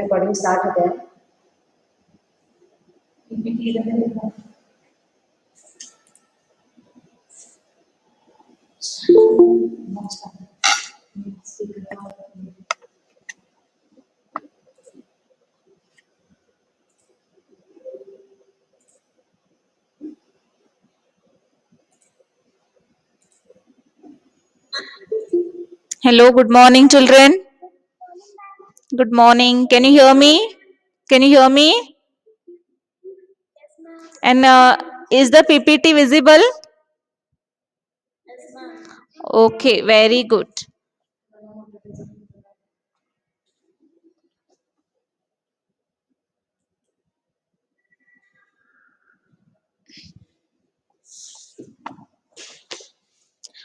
Recording start again. Hello, good morning, children. Good morning. Can you hear me? Can you hear me? And is the PPT visible? Okay, very good.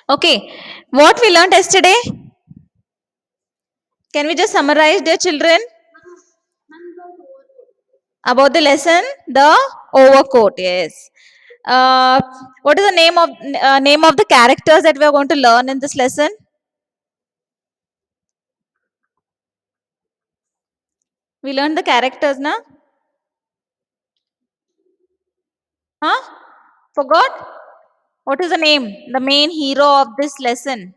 Okay, what we learned yesterday? Can we just summarize, dear children? About the lesson, the overcoat. Yes. What is the name of the characters that we are going to learn in this lesson? We learned the characters, na? Huh? Forgot? What is the name? The main hero of this lesson.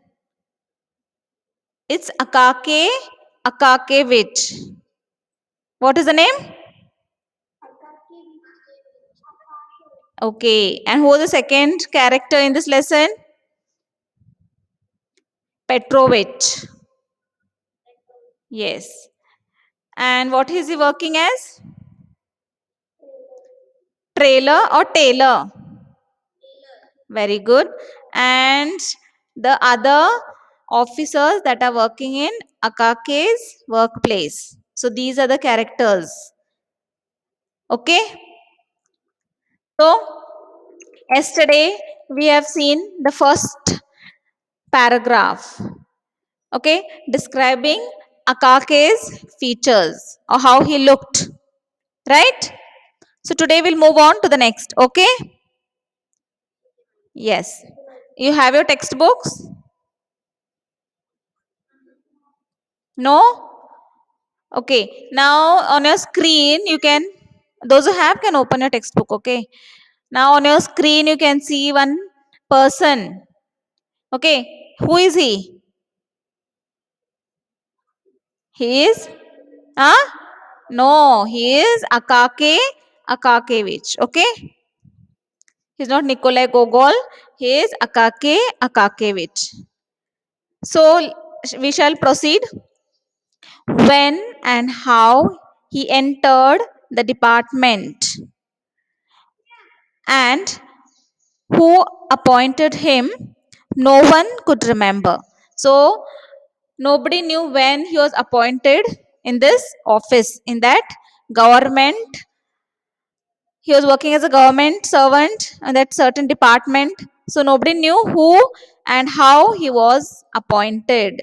It's Akake Akakevich. What is the name? Okay. And who is the second character in this lesson? Petrovich. Yes. And what is he working as? Trailer or tailor? Very good. And the other officers that are working in Akake's workplace. So these are the characters. Okay. So yesterday we have seen the first paragraph, okay, describing Akake's features or how he looked, right? So today we'll move on to the next, okay? Yes. You have your textbooks? No? Okay. Now on your screen, you can, those who have can open your textbook, okay? Now on your screen, you can see one person, okay? Who is he? He is, huh? No, he is Akakevich, okay? He's not Nikolai Gogol. He is Akakevich. So we shall proceed. When and how he entered the department and who appointed him, no one could remember. So nobody knew when he was appointed in this office, in that government. He was working as a government servant in that certain department. So nobody knew who and how he was appointed.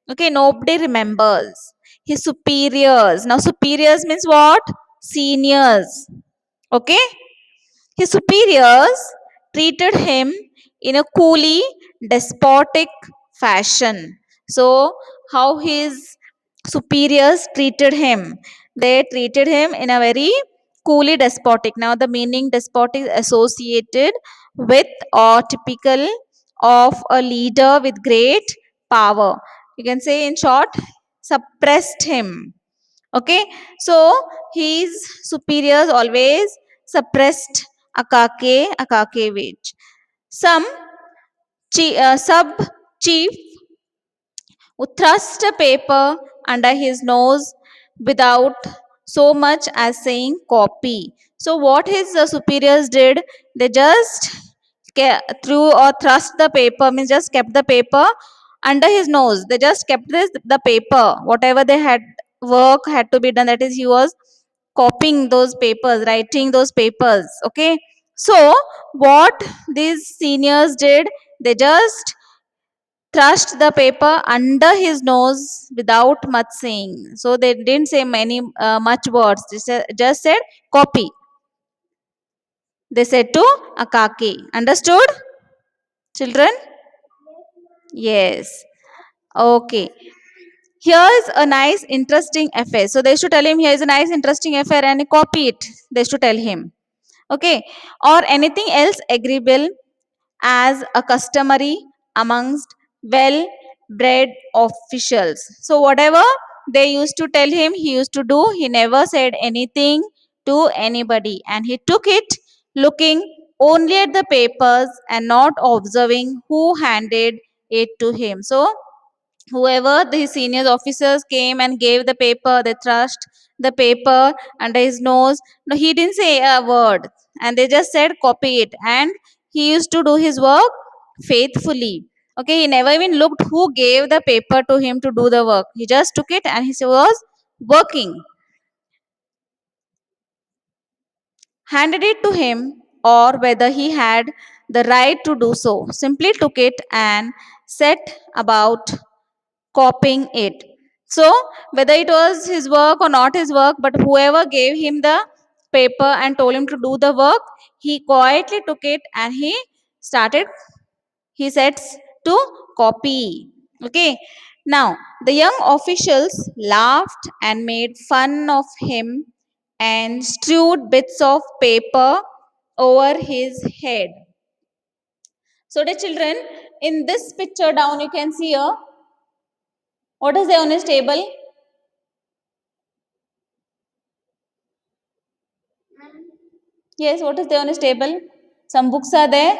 Okay, nobody remembers. His superiors. Now, superiors means what? Seniors. Okay? His superiors treated him in a coolly despotic fashion. So, how his superiors treated him? They treated him in a very coolly despotic. Now, the meaning despotic is associated with or typical of a leader with great power. You can say, in short, suppressed him. Okay, so his superiors always suppressed Akakevich. Some sub chief would thrust a paper under his nose without so much as saying copy. So what his superiors did, they just threw or thrust the paper, means just kept the paper under his nose. They just kept the paper, whatever they had work had to be done, that is he was copying those papers, writing those papers. Okay, so what these seniors did, they just thrust the paper under his nose without much saying. So they didn't say many much words. Just said copy. They said to Akaki. Understood, children? Yes. Okay. Here's a nice interesting affair. So they used to tell him, here's a nice interesting affair, and copy it. They used to tell him. Okay. Or anything else agreeable as a customary amongst well bred officials. So, whatever they used to tell him, he used to do. He never said anything to anybody, and he took it looking only at the papers and not observing who handed it to him. So, whoever the senior officers came and gave the paper, they thrust the paper under his nose. No, he didn't say a word, and they just said copy it, and he used to do his work faithfully. Okay, he never even looked who gave the paper to him to do the work. He just took it and he was working. Handed it to him, or whether he had the right to do so, simply took it and set about copying it. So, whether it was his work or not his work, but whoever gave him the paper and told him to do the work, he quietly took it and started, he sets to copy. Okay. Now, the young officials laughed and made fun of him and strewed bits of paper over his head. So, the children, in this picture down, you can see here, what is there on his table? Yes, what is there on his table? Some books are there.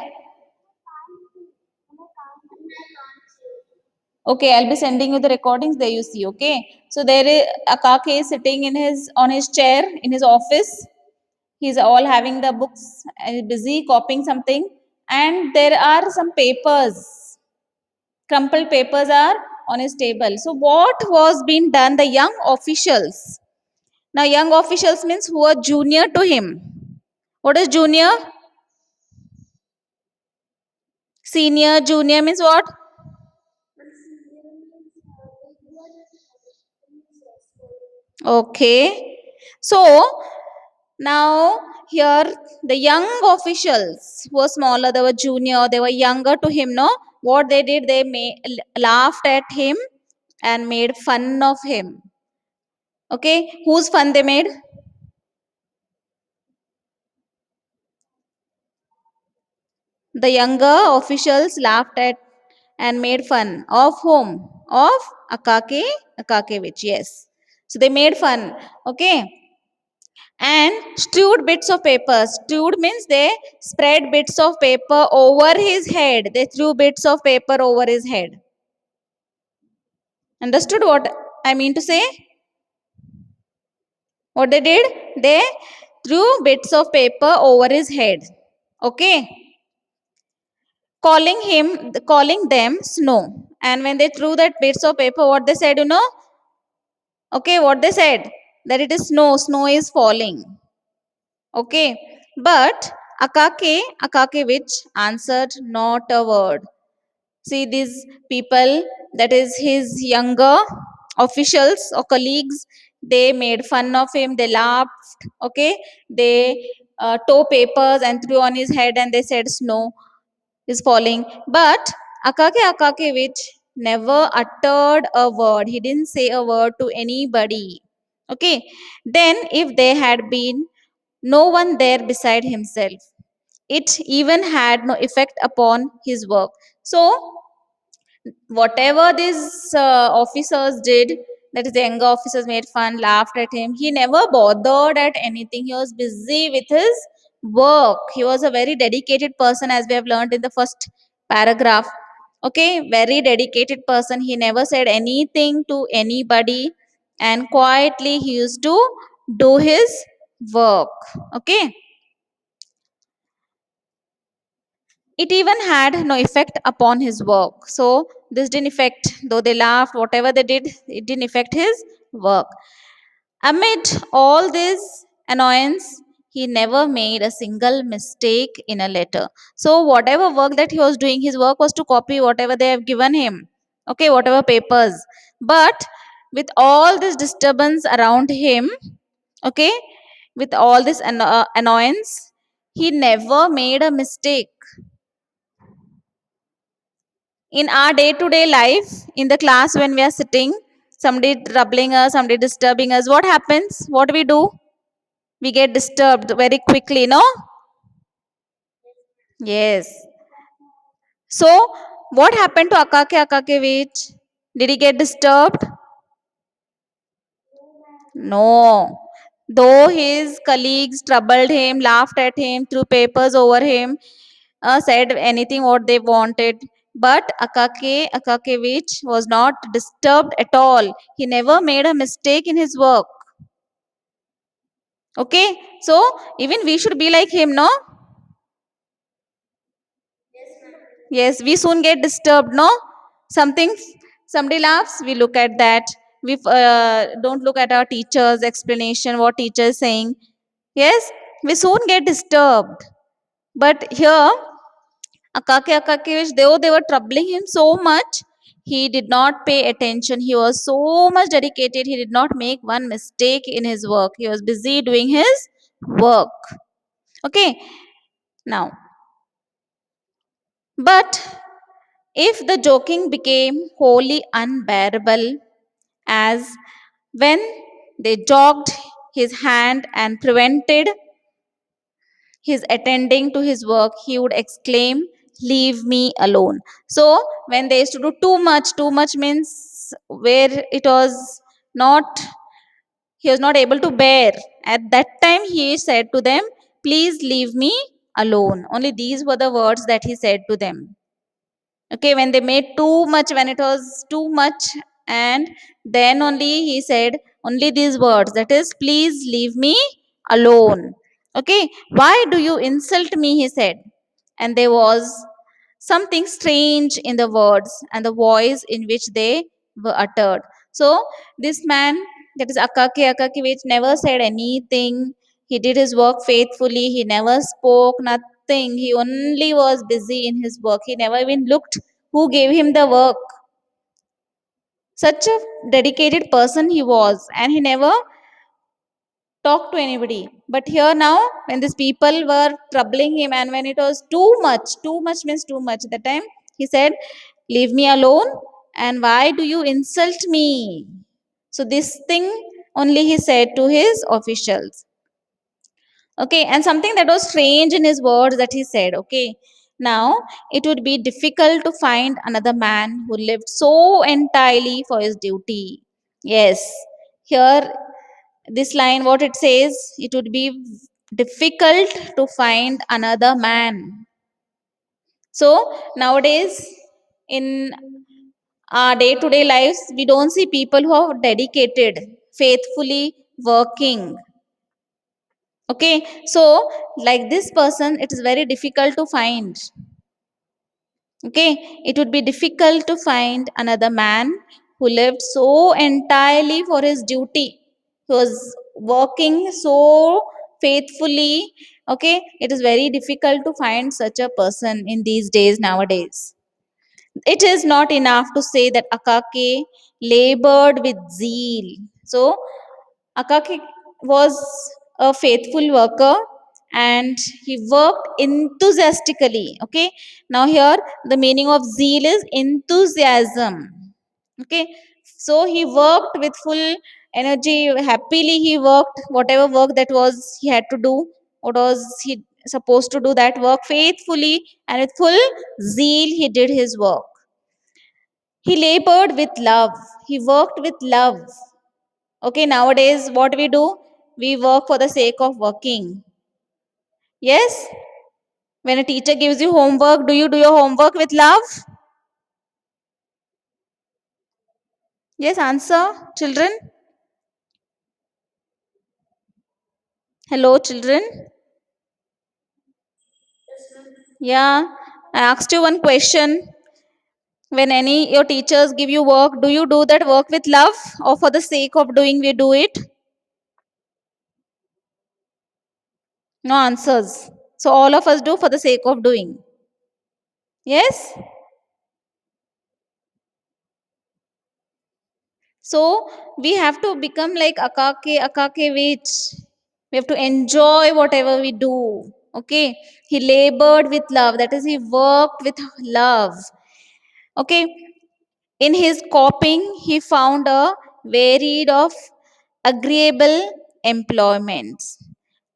Okay, I'll be sending you the recordings. There you see. Okay, so there is Akake is sitting in his on his chair in his office. He's all having the books, busy copying something, and there are some papers. Crumpled papers are on his table. So what was being done? The young officials. Now, young officials means who are junior to him. What is junior? Senior, junior means what? Okay. So now here the young officials were smaller, they were junior, they were younger to him. No, what they did, they laughed at him and made fun of him. Okay, whose fun they made? The younger officials laughed at and made fun of whom? Of Akake Akakevich. Yes. So they made fun. Okay, and strewed bits of paper. Strewed means they spread bits of paper over his head. They threw bits of paper over his head. Understood what I mean to say? What they did? They threw bits of paper over his head. Okay. Calling them snow. And when they threw that bits of paper, what they said, you know? Okay, what they said? That it is snow. Snow is falling. Okay. But Akakevich answered not a word. See, these people, that is his younger officials or colleagues, they made fun of him, they laughed. Okay. They tore papers and threw on his head and they said snow is falling. But Akakevich never uttered a word. He didn't say a word to anybody. Okay. Then, if there had been no one there beside himself, it even had no effect upon his work. So, whatever these officers did, that is, the younger officers made fun, laughed at him, he never bothered at anything. He was busy with his work. He was a very dedicated person, as we have learned in the first paragraph. Okay, very dedicated person. He never said anything to anybody, and quietly he used to do his work. Okay. It even had no effect upon his work. So this didn't affect, though they laughed, whatever they did, it didn't affect his work. Amid all this annoyance, he never made a single mistake in a letter. So whatever work that he was doing, his work was to copy whatever they have given him. Okay, whatever papers. But with all this disturbance around him, okay, with all this annoyance, he never made a mistake. In our day to day life, in the class when we are sitting, somebody troubling us, somebody disturbing us, what happens? What we do? We get disturbed very quickly, no? Yes. So, what happened to Akake Akakevich? Did he get disturbed? No. Though his colleagues troubled him, laughed at him, threw papers over him, said anything what they wanted, but Akakevich was not disturbed at all. He never made a mistake in his work. Okay, so even we should be like him, no? Yes, we soon get disturbed, no? Something, somebody laughs, we look at that. We don't look at our teacher's explanation, what teacher is saying. Yes, we soon get disturbed. But here, Akakevich, though they were troubling him so much, he did not pay attention. He was so much dedicated. He did not make one mistake in his work. He was busy doing his work. Okay, now, but if the joking became wholly unbearable, as when they jogged his hand and prevented his attending to his work, he would exclaim, "Leave me alone." So, when they used to do too much means where it was not, he was not able to bear. At that time, he said to them, "Please leave me alone." Only these were the words that he said to them. Okay, when they made too much, when it was too much, and then only he said only these words, that is, "Please leave me alone." Okay, "Why do you insult me?" he said. And there was something strange in the words and the voice in which they were uttered. So this man, that is Akakevich, never said anything. He did his work faithfully. He never spoke nothing. He only was busy in his work. He never even looked who gave him the work. Such a dedicated person he was, and he never talked to anybody. But here now, when these people were troubling him, and when it was too much means too much, the time he said, "Leave me alone, and why do you insult me?" So this thing only he said to his officials. Okay, and something that was strange in his words that he said, okay, now it would be difficult to find another man who lived so entirely for his duty. Yes, here this line, what it says, it would be difficult to find another man. So nowadays, in our day to day lives, we don't see people who are dedicated, faithfully working. Okay, so like this person, it is very difficult to find. Okay, it would be difficult to find another man who lived so entirely for his duty. He was working so faithfully. Okay, it is very difficult to find such a person in these days nowadays. It is not enough to say that Akake labored with zeal. So, Akake was a faithful worker and he worked enthusiastically. Okay, now here the meaning of zeal is enthusiasm. Okay, so he worked with full energy, happily he worked whatever work that was he had to do, what was he supposed to do, that work faithfully and with full zeal he did his work. He labored with love. He worked with love. Okay, nowadays what we do? We work for the sake of working. Yes? When a teacher gives you homework, do you do your homework with love? Yes, answer, children. Hello, children. Yeah, I asked you one question. When any your teachers give you work, do you do that work with love or for the sake of doing we do it? No answers. So all of us do for the sake of doing. Yes? So we have to become like Akakevich. We have to enjoy whatever we do. Okay. He labored with love. That is, he worked with love. Okay. In his copying, he found a varied of agreeable employments.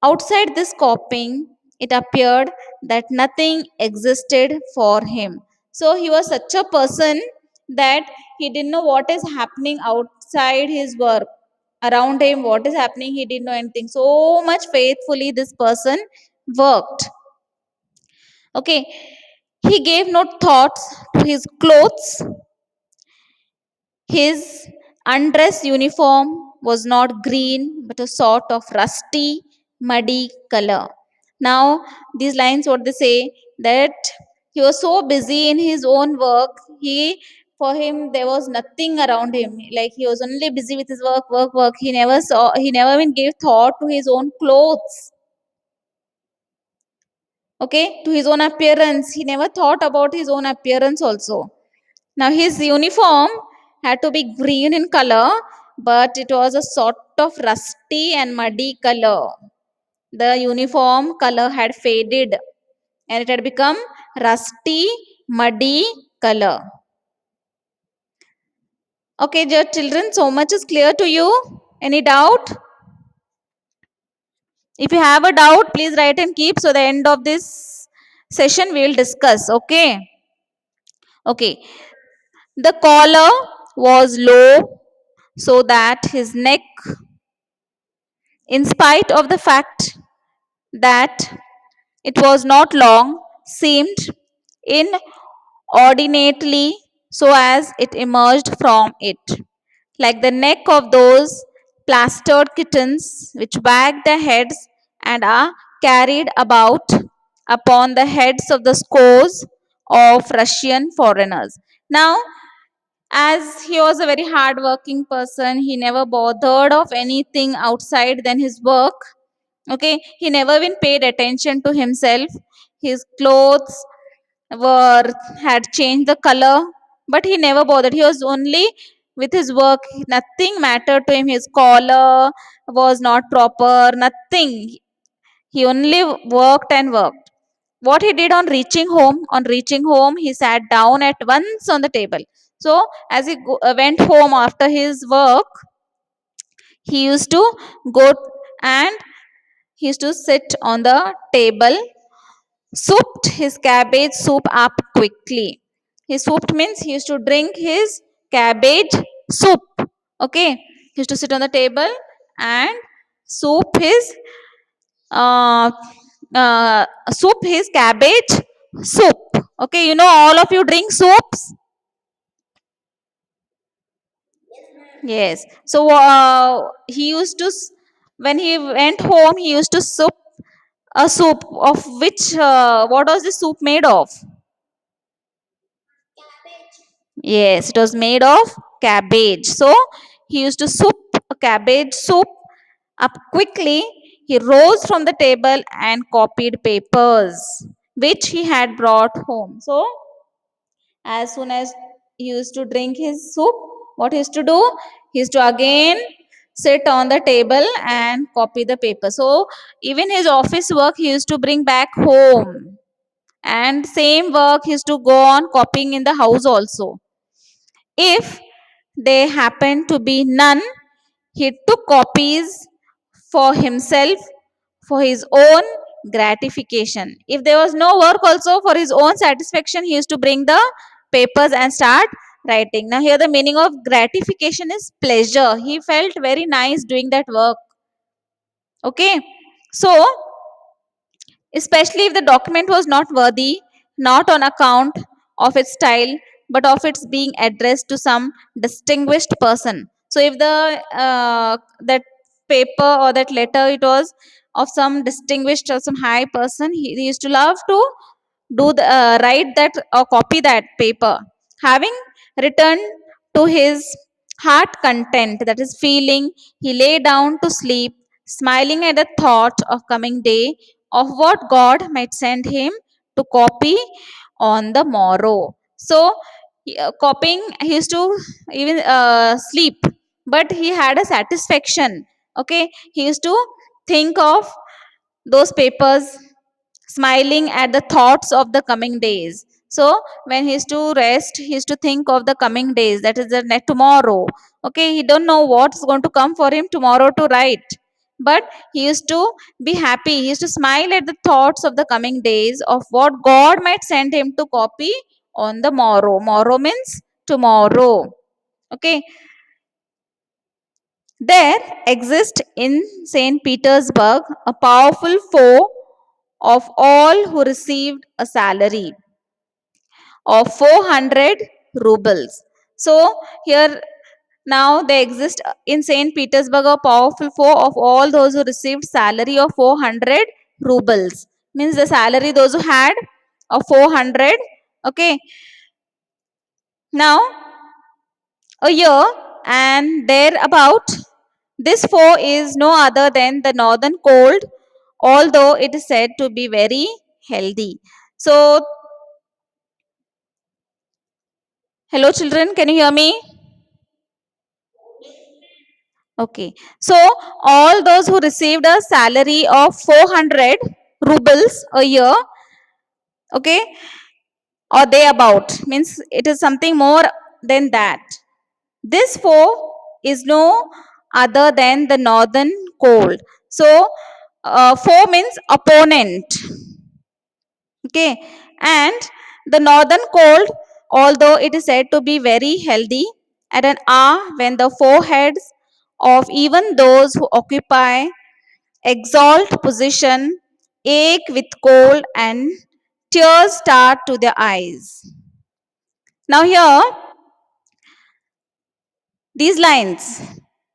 Outside this copying, it appeared that nothing existed for him. So he was such a person that he didn't know what is happening outside his work. Around him, what is happening, he didn't know anything. So much faithfully this person worked. Okay, he gave no thoughts to his clothes. His undress uniform was not green but a sort of rusty, muddy color. Now, these lines, what they say, that he was so busy in his own work, for him there was nothing around him. Like he was only busy with his work, work, work. He never even gave thought to his own clothes. Okay, to his own appearance. He never thought about his own appearance also. Now his uniform had to be green in color, but it was a sort of rusty and muddy color. The uniform color had faded and it had become rusty, muddy color. Okay, dear children, so much is clear to you. Any doubt? If you have a doubt, please write and keep. So the end of this session we will discuss. Okay. Okay. The collar was low so that his neck, in spite of the fact that it was not long, seemed inordinately so as it emerged from it, like the neck of those plastered kittens which wag their heads and are carried about upon the heads of the scores of Russian foreigners. Now, as he was a very hard working person, he never bothered of anything outside than his work. Okay, he never even paid attention to himself. His clothes were had changed the color, but he never bothered. He was only with his work. Nothing mattered to him. His collar was not proper, nothing. He only worked and worked. What he did on reaching home, he sat down at once on the table. So as he went home after his work, he used to go and he used to sit on the table, souped his cabbage soup up quickly. He souped means he used to drink his cabbage soup. Okay, he used to sit on the table and soup his uh, cabbage soup. Okay, you know all of you drink soups. Yes. So he used to when he went home, he used to soup a soup of which what was the soup made of? Yes, it was made of cabbage. So he used to soup a cabbage soup up quickly. He rose from the table and copied papers which he had brought home. So as soon as he used to drink his soup, what he used to do? He used to again sit on the table and copy the paper. So even his office work he used to bring back home. And same work he used to go on copying in the house also. If they happened to be none, he took copies for himself for his own gratification. If there was no work also for his own satisfaction, he used to bring the papers and start writing. Now, here the meaning of gratification is pleasure. He felt very nice doing that work. Okay, so especially if the document was not worthy, not on account of its style, but of its being addressed to some distinguished person. So, if the that paper or that letter it was of some distinguished or some high person, he used to love to write that or copy that paper, having returned to his heart content, that is feeling, he lay down to sleep, smiling at the thought of coming day, of what God might send him to copy on the morrow. So copying, he used to even sleep, but he had a satisfaction. Okay, he used to think of those papers, smiling at the thoughts of the coming days. So when he used to rest, he used to think of the coming days, that is the tomorrow. Okay, he don't know what's going to come for him tomorrow to write, but he used to be happy, he used to smile at the thoughts of the coming days of what God might send him to copy on the morrow. Morrow means tomorrow. Okay, there exists in St. Petersburg a powerful foe of all who received a salary of 400 rubles. So, here now they exist in St. Petersburg a powerful foe of all those who received salary of 400 rubles. Means the salary those who had of 400. Okay, now a year and thereabout. This foe is no other than the northern cold, although it is said to be very healthy. So, hello children, can you hear me? Okay. So, all those who received a salary of 400 rubles a year, okay, or they about, means it is something more than that. This foe is no other than the northern cold. So, foe means opponent. Okay, and the northern cold, although it is said to be very healthy, at an hour when the foreheads of even those who occupy exalt position ache with cold and tears start to their eyes. Now here, these lines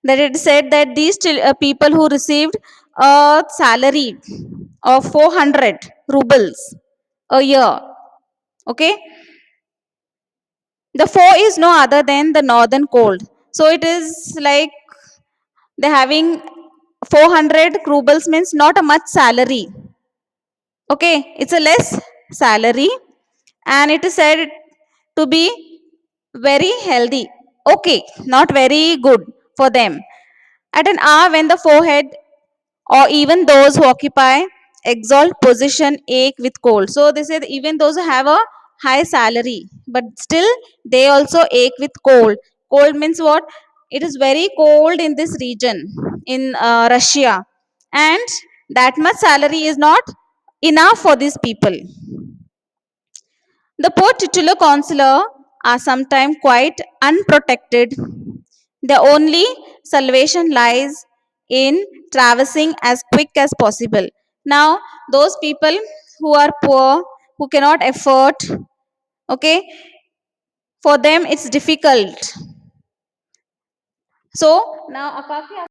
that it said that these people who received a salary of 400 rubles a year, okay, the foe is no other than the northern cold. So it is like they having 400 rubles means not a much salary. Okay, it's a less salary and it is said to be very healthy. Okay, not very good for them. At an hour when the forehead or even those who occupy exalt position ache with cold. So they said even those who have a high salary, but still they also ache with cold. Cold means what? It is very cold in this region in Russia, and that much salary is not enough for these people. The poor titular consular are sometimes quite unprotected. The only salvation lies in traversing as quick as possible. Now, those people who are poor, who cannot afford, okay, for them it's difficult. So, now Akaki